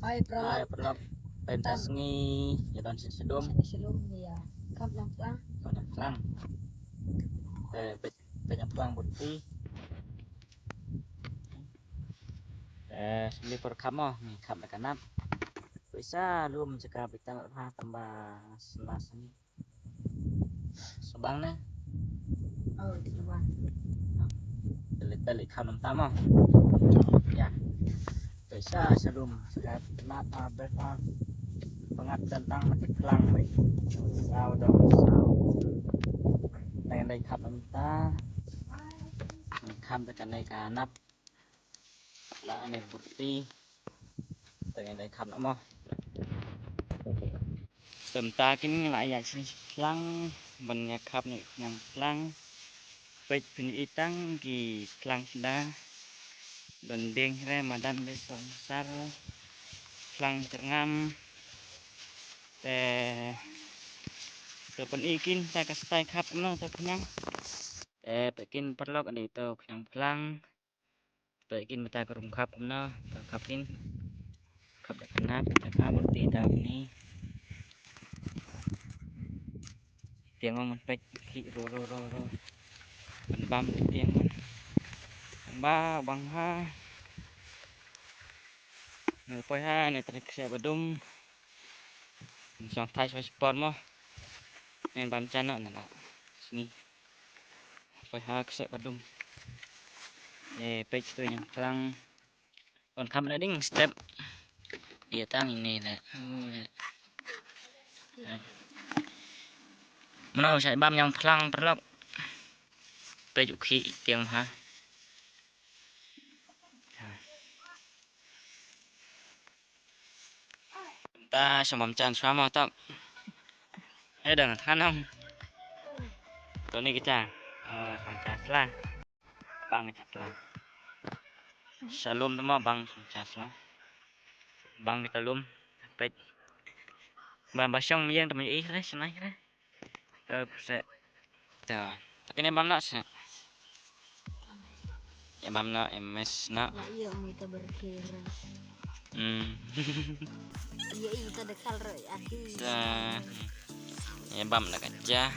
perlok pentasngi jalan sedum ya kap yang pelang banyak pelang banyak pelang putih sini perkamo nih kap kanap bisa lum jika kita tambah selas ini sebang nih di sebang telit kanam tamo ya bisa sebelum sekat kenapa berapa pengat tentang mati pelang baik sao dong saoในขับน้ำตาข้ามไปกันในการนับและในปุตตีแต่ในขับน้ำมอเติมตากินหลายอย่างพลังบรรยากาศนี่ยังพลังไปเป็นอีตั้งกี่พลังดาดนเด้งแร่มาดันไปสองสารพลังจะงามแต่ตัวเป็นอีกินแต่ก็สไตล์ครับน้องตัวพนังแต่ไปกินปลอกอันนี้ตัวเพียงพลังไปกินมาตากรุงครับเนาะขับกินขับจากน้ำจากน้ำบนตีตามนี้เตียงมันไปขี่โรมันบัมเตียงมันบ้าบังฮ่าเนื้อปอยฮ่าเนื้อตะเคียบดุมสองไทยช่วยสปอร์ตมั้งเนื้อบัมจันนั่นแหละนี่ปอยฮ่าเคียบดุมไปตัวอย่างพลังก่อนคำนั้นดิ้งสเต็ปเดี๋ยวตั้งนี่แหละมันเอาใช้บัมยังพลังปลอกไปอยู่ขี้เตียงฮะตาสมองจันทร์สวามอตับให้เดินท่านน้องตัวนี้ก็จ้าของจันทร์ละบังจันทร์ละสลุมตัวมอบังจันทร์ละบังตะลุมไปบังบะช่องเยี่ยงตัวมันอีกเลยใช่ไหมเลยเสร็จแต่แต่เนี่ยบังละใช่yaบังละMS นะiya kita berkira iya kita dekal roy aki ya bam nak aja